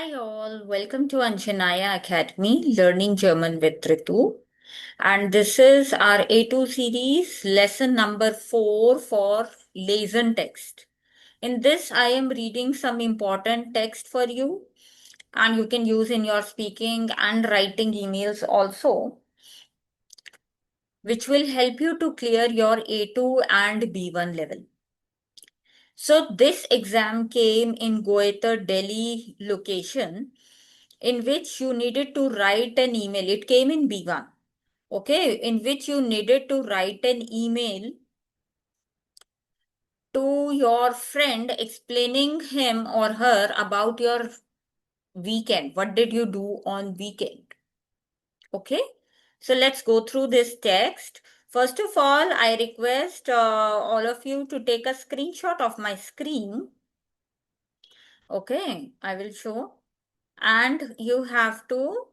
Hi all, welcome to Anjanaya Academy, Learning German with Ritu. And this is our A2 series, lesson number 4 for Lesen text. In this, I am reading some important text for you, and you can use in your speaking and writing emails also, which will help you to clear your A2 and B1 level. So, this exam came in Goeter, Delhi location in which you needed to write an email. It came in B1, okay, in which you needed to write an email to your friend explaining him or her about your weekend. What did you do on weekend? Okay, so let's go through this text. First of all, I request all of you to take a screenshot of my screen. Okay, I will show. And you have to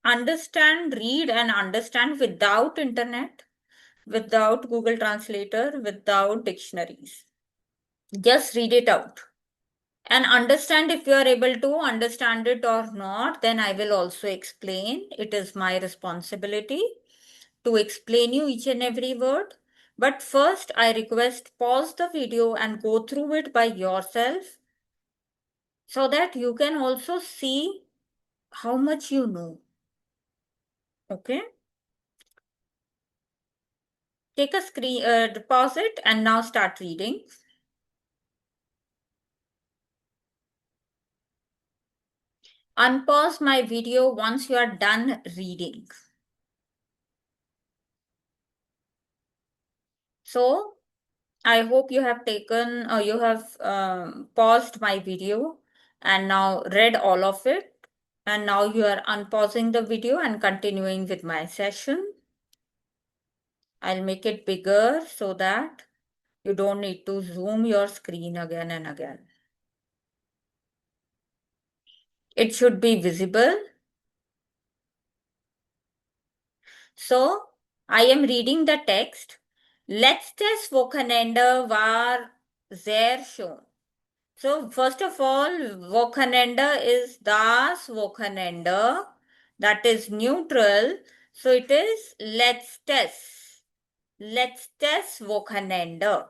understand, read and understand without internet, without Google Translator, without dictionaries. Just read it out and understand. If you are able to understand it or not, then I will also explain. It is my responsibility to explain you each and every word. But first, I request pause the video and go through it by yourself so that you can also see how much you know. Okay? Take a screen, pause it and now start reading. Unpause my video once you are done reading. So I hope you have taken, you have paused my video and now read all of it. And now you are unpausing the video and continuing with my session. I'll make it bigger so that you don't need to zoom your screen again and again. It should be visible. So I am reading the text. Letztes Wochenende war sehr schön. So first of all, Wochenende is das Wochenende. That is neutral. So it is letztes. Letztes Wochenende.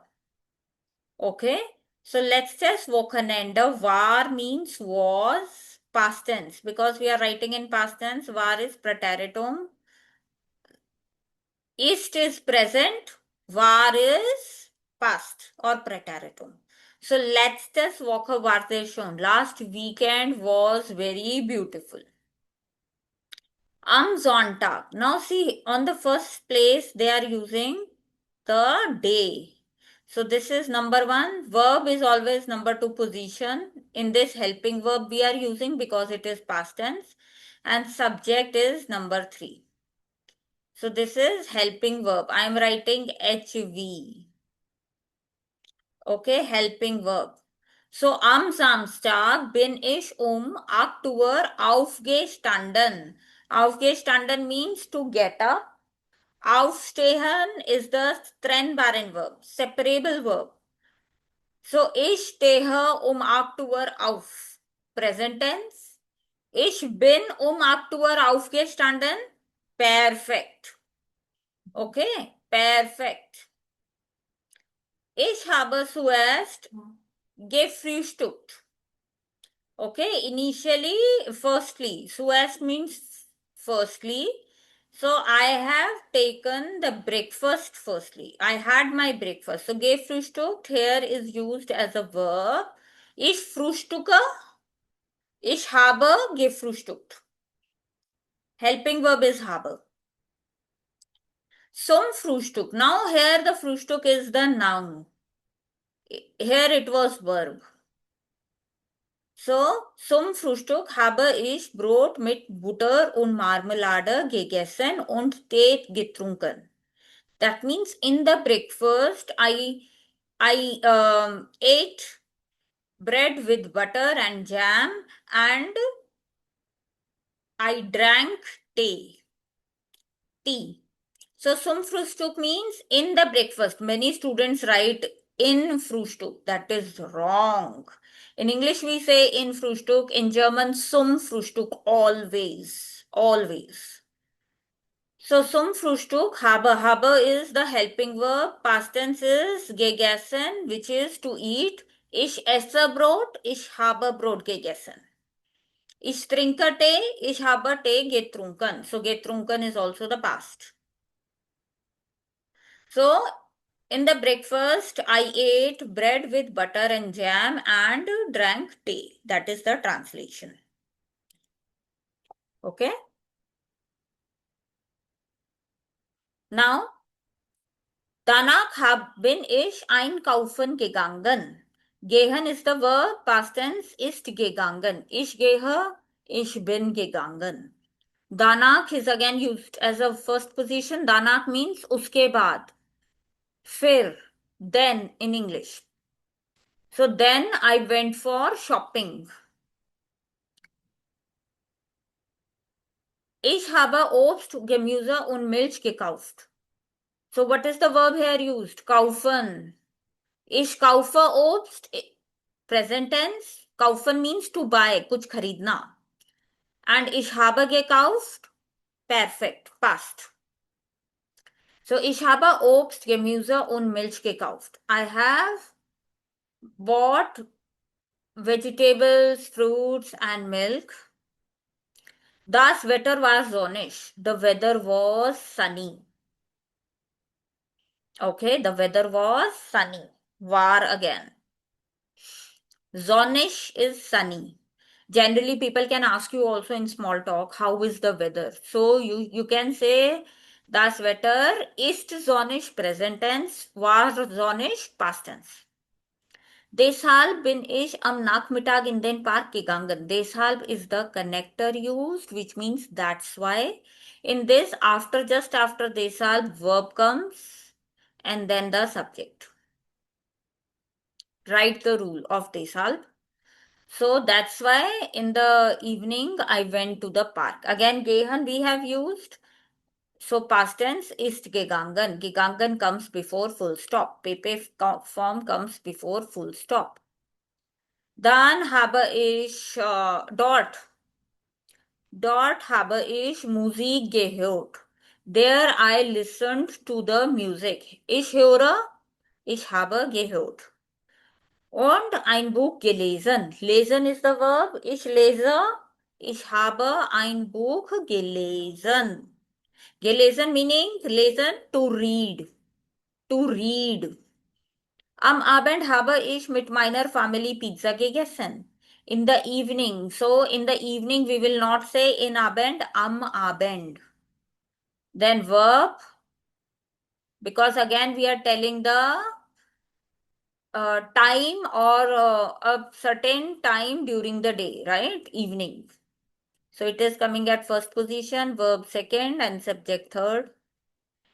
Okay. So letztes Wochenende war means was past tense. Because we are writing in past tense, war is Präteritum. Ist is present, war is past or preteritum. So letztes Woche war sehr schön. Last weekend was very beautiful. Am Sonntag. Now see, on the first place, they are using the day. So this is number one. Verb is always number two position. In this helping verb we are using because it is past tense. And subject is number three. So this is helping verb. I am writing HV. Okay, helping verb. So am Samstag bin ich 8 Uhr aufgestanden. Aufgestanden means to get up. Aufstehen is the trennbaren verb, separable verb. So ich stehe 8 Uhr auf. Present tense. Ich bin 8 Uhr aufgestanden. Perfect. Okay, perfekt. Ich habe zuerst gefrühstückt. Okay, initially, firstly. Zuerst means firstly. So I have taken the breakfast firstly. I had my breakfast. So gefrühstückt here is used as a verb. Ich frühstücke. Ich habe gefrühstückt. Helping verb is habe. Zum Frühstück. Now here the Frühstück is the noun. Here it was verb. So, zum Frühstück habe ich Brot mit Butter und Marmelade gegessen und Tee getrunken. That means in the breakfast, I ate bread with butter and jam and I drank tea. Tea. So, zum Frühstück means in the breakfast. Many students write In Frühstück. That is wrong. In English, we say in Frühstück. In German, zum Frühstück, always. Always. So zum Frühstück, habe. Habe is the helping verb. Past tense is gegessen, which is to eat. Ich esse Brot. Ich habe Brot gegessen. Ich trinke Tee. Ich habe Tee getrunken. So getrunken is also the past. So in the breakfast, I ate bread with butter and jam and drank tea. That is the translation. Okay. Now, danach bin ich einkaufen gegangen. Gehen is the verb, past tense ist gegangen. Ich gehe, ich bin gegangen. Danach is again used as a first position. Danach means uske baad. Fir, then in English. So then I went for shopping. Ich habe Obst, Gemüse und Milch gekauft. So what is the verb here used? Kaufen. Ich kaufe Obst. Present tense. Kaufen means to buy, कुछ खरीदना. And ich habe gekauft. Perfect. Past. So ich habe Obst, Gemüse und Milch gekauft. I have bought vegetables, fruits and milk. Das Wetter war sonnig. The weather was sunny. Okay, the weather was sunny. War again. Sonnig is sunny. Generally, people can ask you also in small talk, how is the weather? So you can say, das Wetter ist sonnig, present tense, war sonnig, past tense. Deshalb bin ich am Nachmittag in den Park gegangen. Deshalb is the connector used, which means that's why. In this, just after deshalb, verb comes and then the subject. Write the rule of deshalb. So that's why in the evening I went to the park. Again, gehen we have used. So past tense ist gegangen. Gegangen comes before full stop. PP form comes before full stop. Dann habe ich dort habe ich Musik gehört. There I listened to the music. Ich höre, ich habe gehört. Und ein Buch gelesen. Lesen ist the verb. Ich lese. Ich habe ein Buch gelesen. Gelesen meaning lesen to read. To read. Am Abend habe ich mit meiner Family Pizza gegessen. In the evening. So in the evening we will not say in Abend, am Abend. Then verb. Because again we are telling the time or a certain time during the day, right? Evening. So it is coming at first position, verb second and subject third.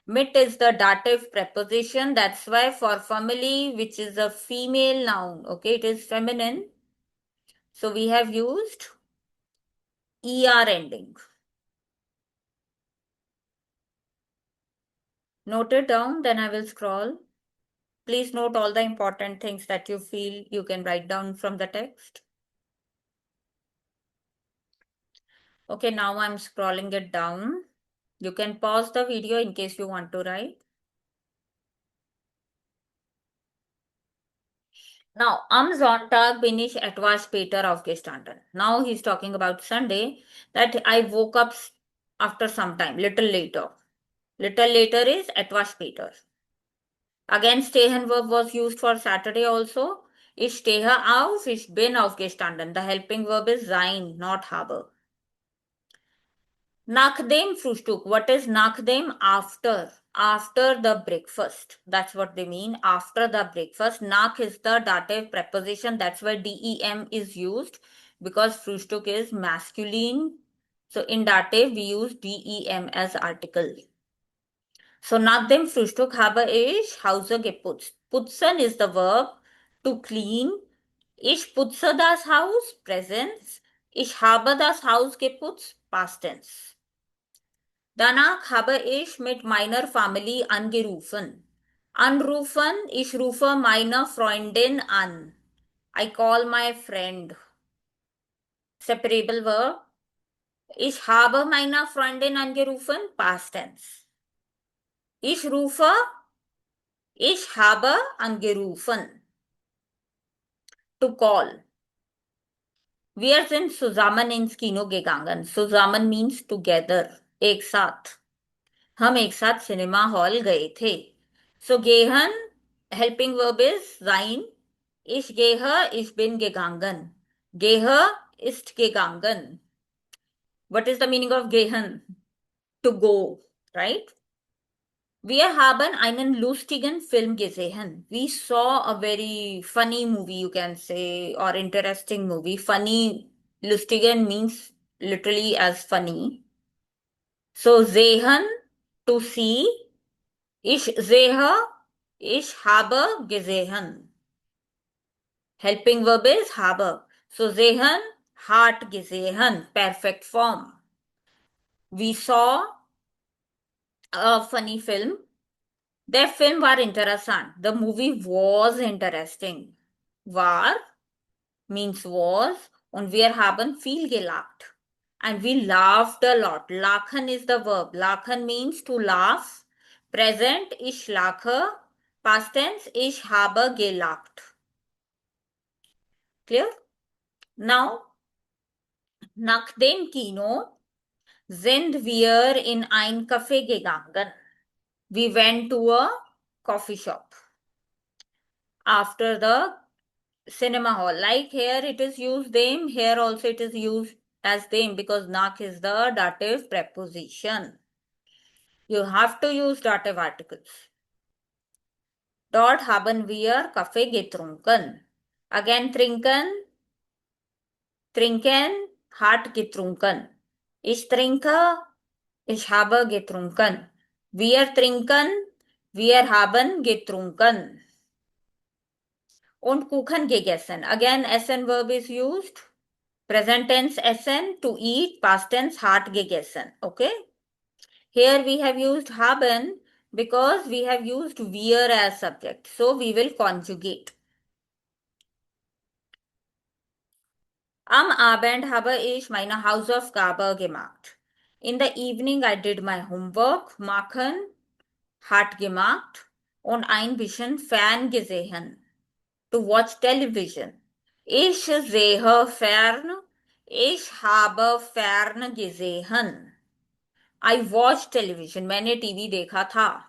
Mit is the dative preposition. That's why for family, which is a female noun, okay, it is feminine. So we have used ER ending. Note it down, then I will scroll. Please note all the important things that you feel you can write down from the text. Okay, now I'm scrolling it down. You can pause the video in case you want to write. Now, am Sonntag bin ich etwas später aufgestanden. Now he's talking about Sunday, that I woke up after some time, little later. Little later is etwas später. Again, stehen verb was used for Saturday also. Ich stehe auf, ich bin aufgestanden. The helping verb is sein, not habe. Nach dem Frühstück. What is nach dem? After. After the breakfast. That's what they mean. After the breakfast. Nach is the dative preposition. That's why dem is used. Because Frühstück is masculine. So in dative, we use dem as article. So nach dem Frühstück habe ich Hause geputzt. Putzen is the verb to clean. Ich putze das Haus. Present. Ich habe das Haus geputzt. Past tense. Danach habe ich mit meiner Family angerufen. Anrufen, ich rufe meine Freundin an. I call my friend. Separable verb. Ich habe meine Freundin angerufen. Past tense. Ich habe angerufen. To call. Wir sind zusammen ins Kino gegangen. Zusammen means together. एक साथ. हम एक साथ cinema hall गए थे. So gehen, helping verb is sein. Ich gehe, ich bin gegangen. Gehe ist gegangen. What is the meaning of gehen? To go, right? Wir haben einen lustigen Film gesehen. We saw a very funny movie, you can say, or interesting movie. Funny, lustigen means literally as funny. So sehen, to see. Ich sehe, ich habe gesehen. Helping verb is habe. So sehen, hat gesehen. Perfect form. We saw a funny film. Der Film war interessant. The movie was interesting. War means was und wir haben viel gelacht. And we laughed a lot. Lachen is the verb. Lachen means to laugh. Present, ich lache. Past tense, ich habe gelacht. Clear? Now, nach dem Kino sind wir in ein Café gegangen. We went to a coffee shop. After the cinema hall. Like here it is used them, here also it is used as them because nach is the dative preposition. You have to use dative articles. Dort haben wir Kaffee getrunken. Again trinken, hat getrunken. Ich trinke, ich habe getrunken. Wir trinken, wir haben getrunken. Und Kuchen gegessen. Again, SN verb is used. Present tense SN, to eat. Past tense hat gegessen. Okay. Here we have used haben because we have used wir as subject. So we will conjugate. Am Abend habe ich meine Hausaufgabe gemacht. In the evening I did my homework. Machen hat gemacht und ein bisschen Fern gesehen. To watch television. Ich sehe fern. Ich habe fern gesehen. I watched television. मैंने TV देखा था.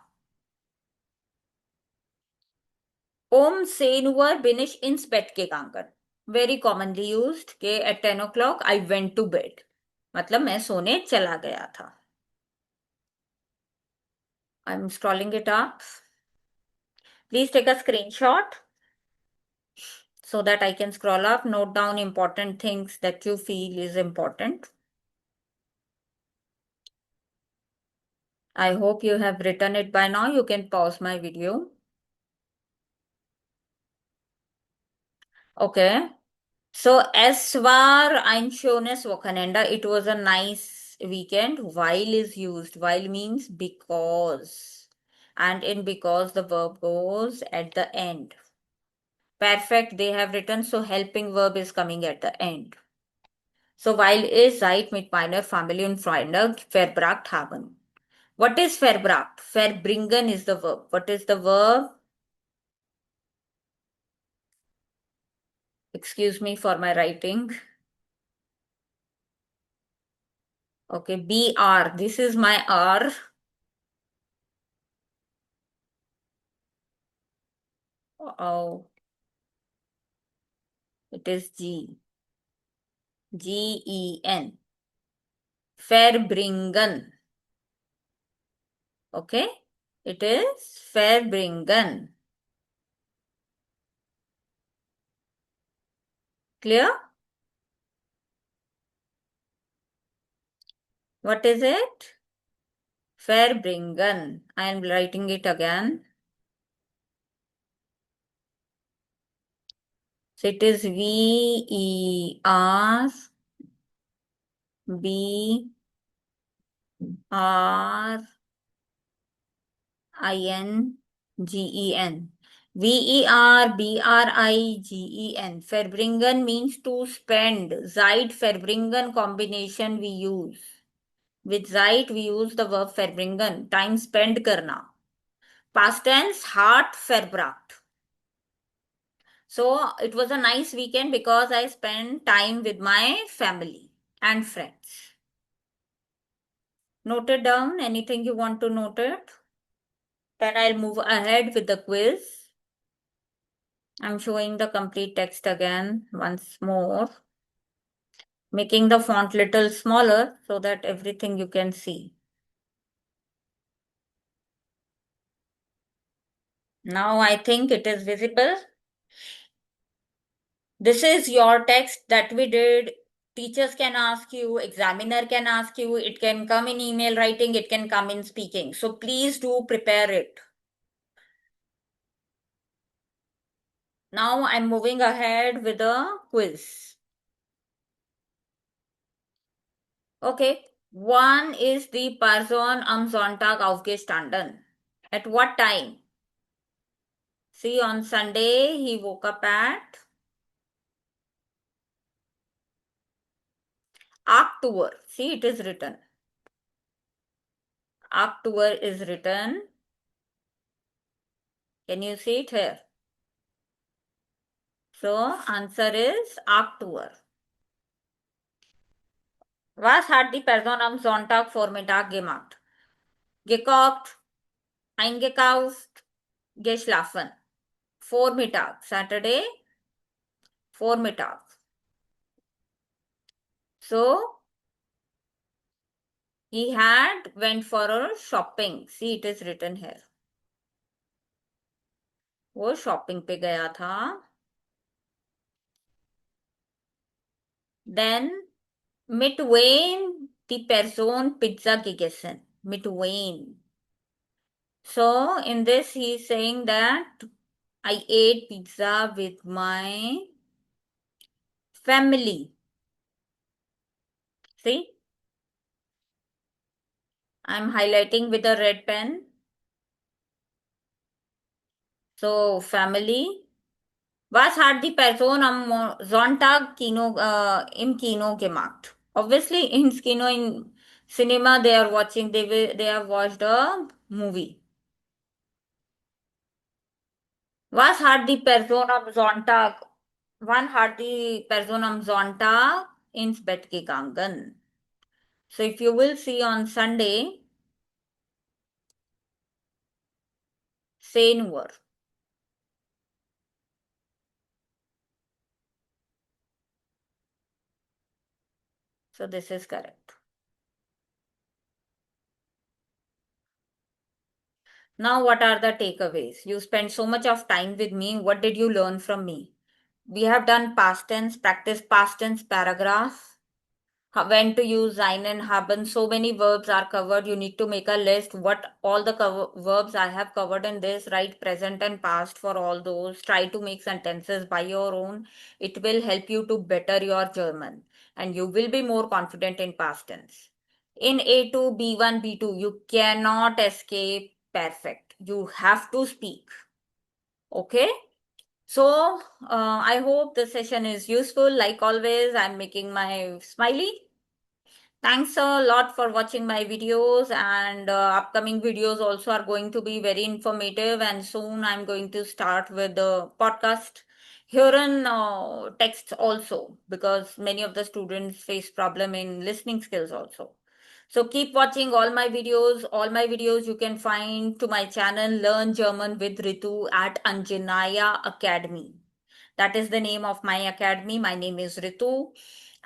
10 Uhr bin ich ins Bett gegangen. Very commonly used कि at 10 o'clock I went to bed. मतलब मैं सोने चला गया था. I'm scrolling it up. Please take a screenshot so that I can scroll up, note down important things that you feel is important. I hope you have written it by now. You can pause my video. Okay. So es war ein schönes Wochenende. It was a nice weekend. While is used. While means because. And in because the verb goes at the end. Perfect. They have written so helping verb is coming at the end. So while is Zeit mit meiner Familie und Freunde verbracht haben. What is verbracht? Verbringen is the verb. What is the verb? Excuse me for my writing. Okay, BR. This is my R. Oh, it is G. Gen. Verbringen. Okay, it is verbringen. Clear? What is it? Verbringen. I am writing it again. So it is VERBRINGEN. Gen. Verbrigen. Verbringen means to spend. Zeit, verbringen combination we use. With Zeit we use the verb verbringen. Time spend karna. Past tense, hart verbracht. So it was a nice weekend because I spent time with my family and friends. Note it down. Anything you want to note it? Then I'll move ahead with the quiz. I'm showing the complete text again once more, making the font little smaller so that everything you can see. Now I think it is visible. This is your text that we did. Teachers can ask you, examiner can ask you, it can come in email writing, it can come in speaking. So please do prepare it. Now I'm moving ahead with the quiz. Okay. One is the Person am Sonntag aufgestanden. At what time? See, on Sunday, he woke up at October. See, it is written. October is written. Can you see it here? So, answer is October. Was hat die Person am Sonntag Vormittag gemacht? Gekocht, eingekauft, geschlafen. Vormittag, Saturday, Vormittag. So, he had went for a shopping. See, it is written here. वो shopping पे गया था. Then mit wen die Person Pizza gegessen. Mit wen. So in this he is saying that I ate pizza with my family. See? I'm highlighting with a red pen. So family. Was hat die Person am Sonntag im Kino gemacht? Obviously in Kino, in cinema they are watching, they have watched a movie. Was hat die Person am Sonntag? Wann hat die Person am Sonntag ins Bett gegangen? So if you will see on Sunday, say nur. So this is correct. Now, what are the takeaways? You spent so much of time with me. What did you learn from me? We have done past tense, practice past tense paragraph. When to use sein and haben. So many verbs are covered. You need to make a list. What all the verbs I have covered in this, write present and past for all those. Try to make sentences by your own. It will help you to better your German and you will be more confident in past tense. In A2, B1, B2, you cannot escape perfect. You have to speak. Okay? So, I hope the session is useful. Like always, I'm making my smiley. Thanks a lot for watching my videos, and upcoming videos also are going to be very informative, and soon I'm going to start with the podcast here in text also, because many of the students face problem in listening skills also. So keep watching all my videos. All my videos you can find to my channel Learn German with Ritu at Anjanaya Academy. That is the name of my academy. My name is Ritu.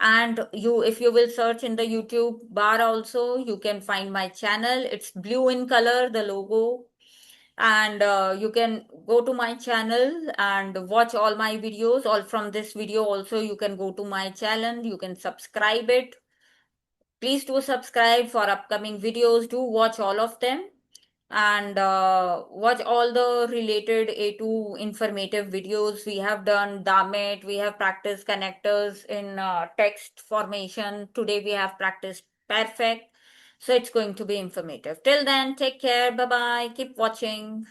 And you, if you will search in the YouTube bar also, you can find my channel. It's blue in color, the logo. And you can go to my channel and watch all my videos. All from this video also, you can go to my channel. You can subscribe it. Please do subscribe for upcoming videos. Do watch all of them and watch all the related A2 informative videos we have done. Damit, we have practiced connectors in text formation. Today we have practiced perfect. So it's going to be informative. Till then, take care. Bye bye. Keep watching.